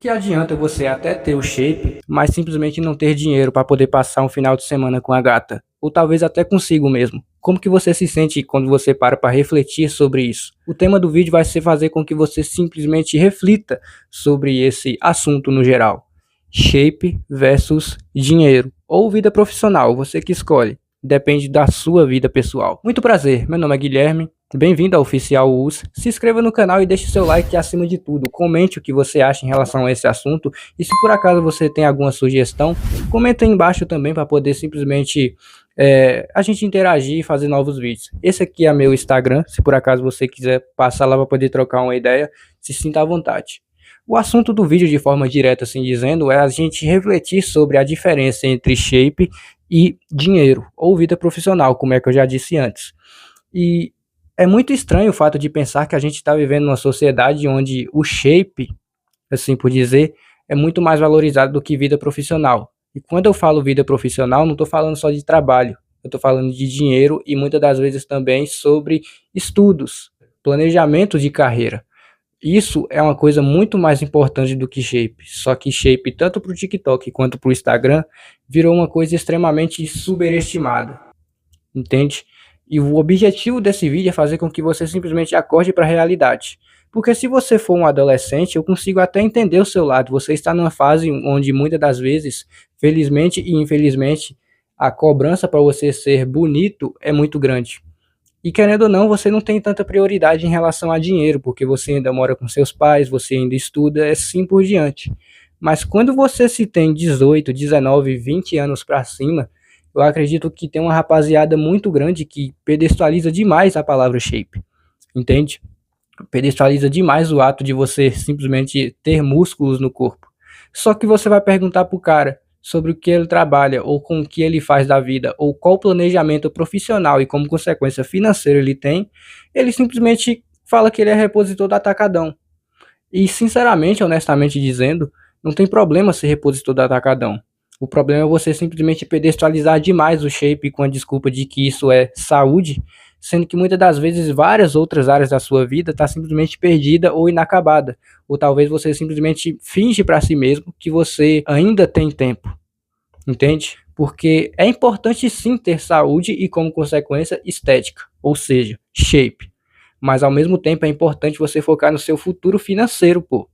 Que adianta você até ter o shape, mas simplesmente não ter dinheiro para poder passar um final de semana com a gata? Ou talvez até consigo mesmo. Como que você se sente quando você para refletir sobre isso? O tema do vídeo vai ser fazer com que você simplesmente reflita sobre esse assunto no geral. Shape versus dinheiro. Ou vida profissional, você que escolhe. Depende da sua vida pessoal. Muito prazer, meu nome é Guilherme. Bem-vindo ao Oficial US. Se inscreva no canal e deixe seu like acima de tudo. Comente o que você acha em relação a esse assunto. E se por acaso você tem alguma sugestão, comenta aí embaixo também para poder simplesmente a gente interagir e fazer novos vídeos. Esse aqui é meu Instagram. Se por acaso você quiser passar lá para poder trocar uma ideia, se sinta à vontade. O assunto do vídeo, de forma direta assim dizendo, é a gente refletir sobre a diferença entre shape e dinheiro, ou vida profissional, como é que eu já disse antes. E é muito estranho o fato de pensar que a gente está vivendo numa sociedade onde o shape, assim por dizer, é muito mais valorizado do que vida profissional. E quando eu falo vida profissional, não estou falando só de trabalho, eu estou falando de dinheiro e muitas das vezes também sobre estudos, planejamento de carreira. Isso é uma coisa muito mais importante do que shape. Só que shape, tanto para o TikTok quanto para o Instagram, virou uma coisa extremamente superestimada. Entende? E o objetivo desse vídeo é fazer com que você simplesmente acorde para a realidade. Porque se você for um adolescente, eu consigo até entender o seu lado. Você está numa fase onde muitas das vezes, felizmente e infelizmente, a cobrança para você ser bonito é muito grande. E querendo ou não, você não tem tanta prioridade em relação a dinheiro, porque você ainda mora com seus pais, você ainda estuda, assim por diante. Mas quando você se tem 18, 19, 20 anos para cima, eu acredito que tem uma rapaziada muito grande que pedestaliza demais a palavra shape, entende? Pedestaliza demais o ato de você simplesmente ter músculos no corpo. Só que você vai perguntar pro cara sobre o que ele trabalha, ou com o que ele faz da vida, ou qual planejamento profissional e como consequência financeira ele tem, ele simplesmente fala que ele é repositor do Atacadão. E sinceramente, honestamente dizendo, não tem problema ser repositor do Atacadão. O problema é você simplesmente pedestalizar demais o shape com a desculpa de que isso é saúde, sendo que muitas das vezes várias outras áreas da sua vida está simplesmente perdida ou inacabada. Ou talvez você simplesmente finge para si mesmo que você ainda tem tempo. Entende? Porque é importante sim ter saúde e, como consequência, estética, ou seja, shape. Mas ao mesmo tempo é importante você focar no seu futuro financeiro, pô.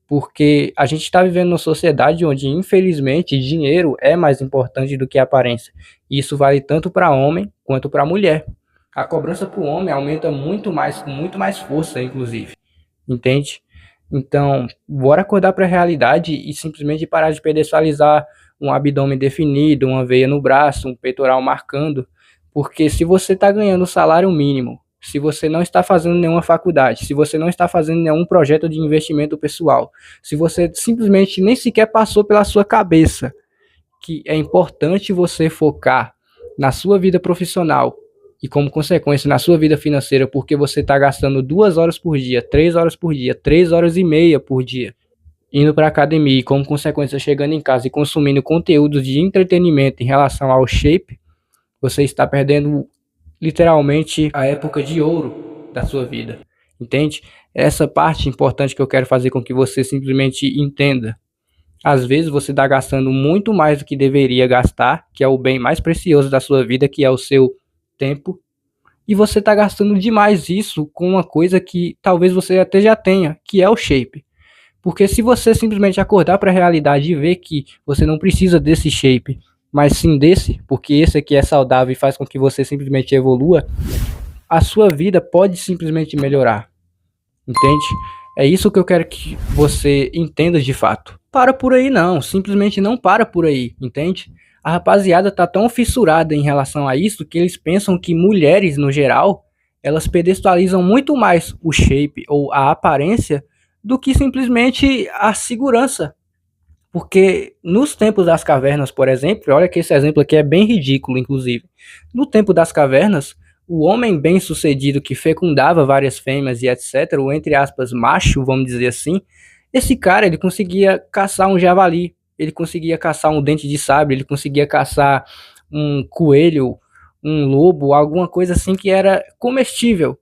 Porque a gente está vivendo numa sociedade onde, infelizmente, dinheiro é mais importante do que a aparência. E isso vale tanto para homem quanto para mulher. A cobrança para o homem aumenta muito mais, com muito mais força, inclusive. Entende? Então, bora acordar para a realidade e simplesmente parar de pedestalizar um abdômen definido, uma veia no braço, um peitoral marcando. Porque se você está ganhando o salário mínimo, se você não está fazendo nenhuma faculdade, se você não está fazendo nenhum projeto de investimento pessoal, se você simplesmente nem sequer passou pela sua cabeça que é importante você focar na sua vida profissional e, como consequência, na sua vida financeira, porque você está gastando 2 horas por dia, 3 horas por dia, 3 horas e meia por dia, indo para a academia e, como consequência, chegando em casa e consumindo conteúdos de entretenimento em relação ao shape, você está perdendo literalmente a época de ouro da sua vida, entende? Essa parte importante que eu quero fazer com que você simplesmente entenda. Às vezes você está gastando muito mais do que deveria gastar, que é o bem mais precioso da sua vida, que é o seu tempo, e você está gastando demais isso com uma coisa que talvez você até já tenha, que é o shape. Porque se você simplesmente acordar para a realidade e ver que você não precisa desse shape, mas sim desse, porque esse aqui é saudável e faz com que você simplesmente evolua, a sua vida pode simplesmente melhorar, entende? É isso que eu quero que você entenda de fato. Para por aí não, simplesmente não para por aí, entende? A rapaziada tá tão fissurada em relação a isso que eles pensam que mulheres, no geral, elas pedestalizam muito mais o shape ou a aparência do que simplesmente a segurança. Porque nos tempos das cavernas, por exemplo, olha que esse exemplo aqui é bem ridículo, inclusive. No tempo das cavernas, o homem bem-sucedido que fecundava várias fêmeas e etc., o entre aspas macho, vamos dizer assim, esse cara ele conseguia caçar um javali, ele conseguia caçar um dente de sabre, ele conseguia caçar um coelho, um lobo, alguma coisa assim que era comestível.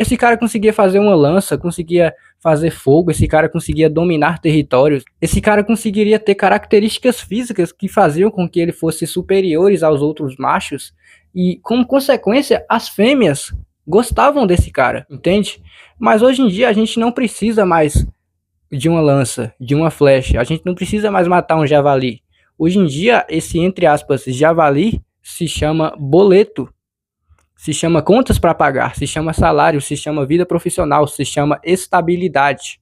Esse cara conseguia fazer uma lança, conseguia fazer fogo, esse cara conseguia dominar territórios, esse cara conseguiria ter características físicas que faziam com que ele fosse superiores aos outros machos, e como consequência, as fêmeas gostavam desse cara, entende? Mas hoje em dia a gente não precisa mais de uma lança, de uma flecha, a gente não precisa mais matar um javali. Hoje em dia, esse, entre aspas, javali se chama boleto, se chama contas para pagar, se chama salário, se chama vida profissional, se chama estabilidade,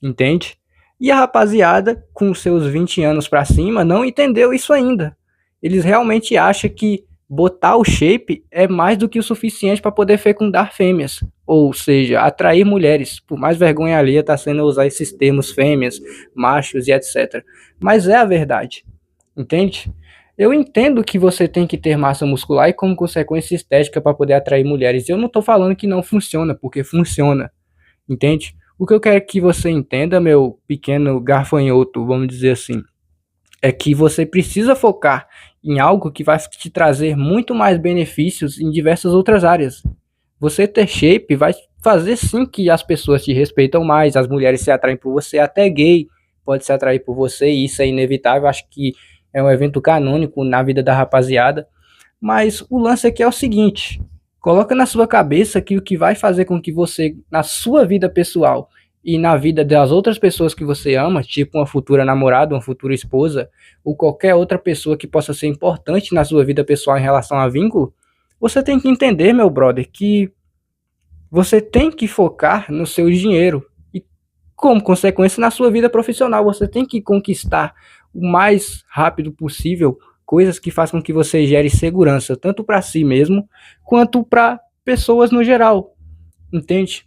entende? E a rapaziada, com seus 20 anos para cima, não entendeu isso ainda. Eles realmente acham que botar o shape é mais do que o suficiente para poder fecundar fêmeas, ou seja, atrair mulheres. Por mais vergonha alheia está sendo usar esses termos fêmeas, machos e etc. Mas é a verdade, entende? Eu entendo que você tem que ter massa muscular e como consequência estética para poder atrair mulheres. Eu não estou falando que não funciona, porque funciona, entende? O que eu quero que você entenda, meu pequeno garfanhoto, vamos dizer assim, é que você precisa focar em algo que vai te trazer muito mais benefícios em diversas outras áreas. Você ter shape vai fazer sim que as pessoas te respeitam mais, as mulheres se atraem por você, até gay pode se atrair por você, e isso é inevitável, acho que é um evento canônico na vida da rapaziada. Mas o lance aqui é o seguinte: coloca na sua cabeça que o que vai fazer com que você, na sua vida pessoal e na vida das outras pessoas que você ama, tipo uma futura namorada, uma futura esposa, ou qualquer outra pessoa que possa ser importante na sua vida pessoal em relação a vínculo, você tem que entender, meu brother, que você tem que focar no seu dinheiro e, como consequência, na sua vida profissional. Você tem que conquistar o mais rápido possível coisas que façam com que você gere segurança, tanto para si mesmo, quanto para pessoas no geral, entende?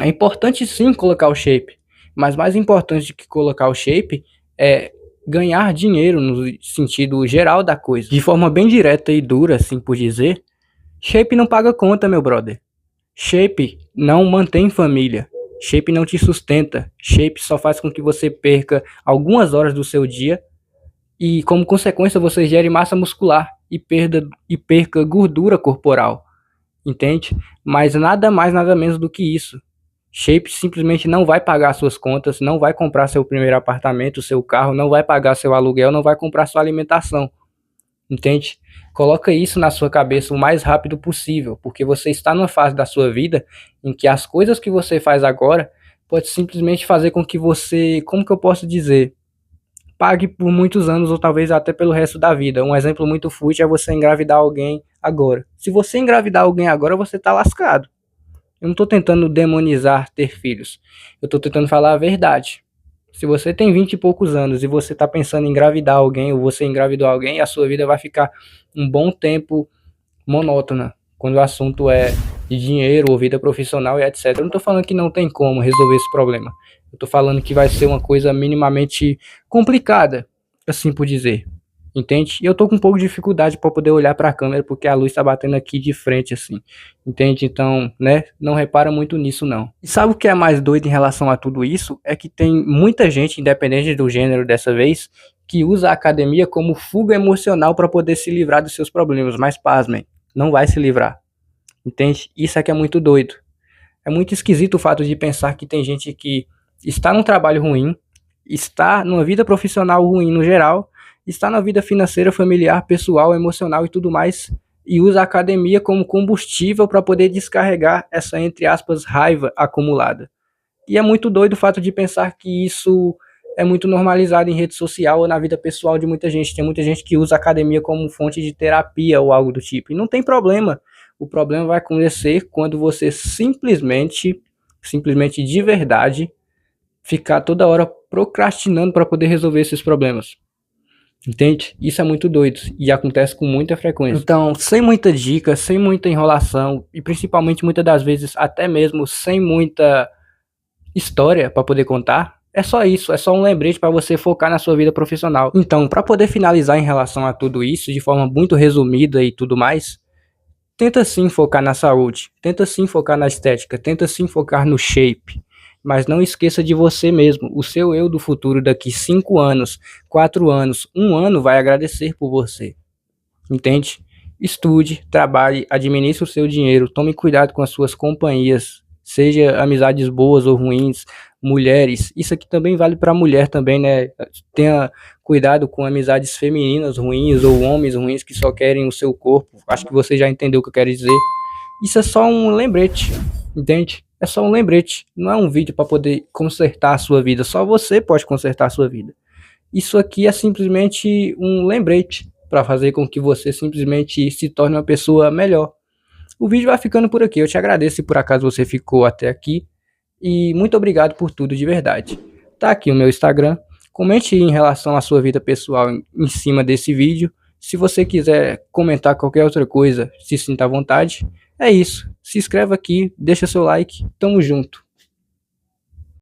É importante sim colocar o shape, mas mais importante que colocar o shape é ganhar dinheiro no sentido geral da coisa. De forma bem direta e dura, assim por dizer, shape não paga conta, meu brother. Shape não mantém família. Shape não te sustenta. Shape só faz com que você perca algumas horas do seu dia e, como consequência, você gere massa muscular e perca gordura corporal, entende? Mas nada mais, nada menos do que isso. Shape simplesmente não vai pagar suas contas, não vai comprar seu primeiro apartamento, seu carro, não vai pagar seu aluguel, não vai comprar sua alimentação, entende? Coloca isso na sua cabeça o mais rápido possível, porque você está numa fase da sua vida em que as coisas que você faz agora pode simplesmente fazer com que você, como que eu posso dizer, pague por muitos anos ou talvez até pelo resto da vida. Um exemplo muito fútil é você engravidar alguém agora. Se você engravidar alguém agora, você está lascado. Eu não estou tentando demonizar ter filhos. Eu estou tentando falar a verdade. Se você tem 20 e poucos anos e você está pensando em engravidar alguém ou você engravidou alguém, a sua vida vai ficar um bom tempo monótona quando o assunto é de dinheiro ou vida profissional e etc. Eu não estou falando que não tem como resolver esse problema. Eu estou falando que vai ser uma coisa minimamente complicada, assim por dizer. Entende? E eu tô com um pouco de dificuldade para poder olhar para a câmera porque a luz tá batendo aqui de frente assim. Entende? Então, né, não repara muito nisso não. E sabe o que é mais doido em relação a tudo isso? É que tem muita gente, independente do gênero dessa vez, que usa a academia como fuga emocional para poder se livrar dos seus problemas, mas pasmem, não vai se livrar. Entende? Isso é que é muito doido. É muito esquisito o fato de pensar que tem gente que está num trabalho ruim, está numa vida profissional ruim no geral, está na vida financeira, familiar, pessoal, emocional e tudo mais, e usa a academia como combustível para poder descarregar essa, entre aspas, raiva acumulada. E é muito doido o fato de pensar que isso é muito normalizado em rede social ou na vida pessoal de muita gente. Tem muita gente que usa a academia como fonte de terapia ou algo do tipo. E não tem problema. O problema vai acontecer quando você simplesmente de verdade, ficar toda hora procrastinando para poder resolver esses problemas. Entende? Isso é muito doido e acontece com muita frequência. Então, sem muita dica, sem muita enrolação e principalmente muitas das vezes até mesmo sem muita história para poder contar, é só isso, é só um lembrete para você focar na sua vida profissional. Então, para poder finalizar em relação a tudo isso de forma muito resumida e tudo mais, tenta sim focar na saúde, tenta sim focar na estética, tenta sim focar no shape. Mas não esqueça de você mesmo. O seu eu do futuro daqui 5 anos, 4 anos, 1 ano vai agradecer por você. Entende? Estude, trabalhe, administre o seu dinheiro, tome cuidado com as suas companhias, seja amizades boas ou ruins, mulheres, isso aqui também vale para mulher também, né? Tenha cuidado com amizades femininas ruins ou homens ruins que só querem o seu corpo. Acho que você já entendeu o que eu quero dizer. Isso é só um lembrete, entende? É só um lembrete, não é um vídeo para poder consertar a sua vida, só você pode consertar a sua vida. Isso aqui é simplesmente um lembrete para fazer com que você simplesmente se torne uma pessoa melhor. O vídeo vai ficando por aqui. Eu te agradeço se por acaso você ficou até aqui e muito obrigado por tudo de verdade. Tá aqui o meu Instagram. Comente em relação à sua vida pessoal em cima desse vídeo. Se você quiser comentar qualquer outra coisa, se sinta à vontade. É isso. Se inscreva aqui, deixa seu like. Tamo junto.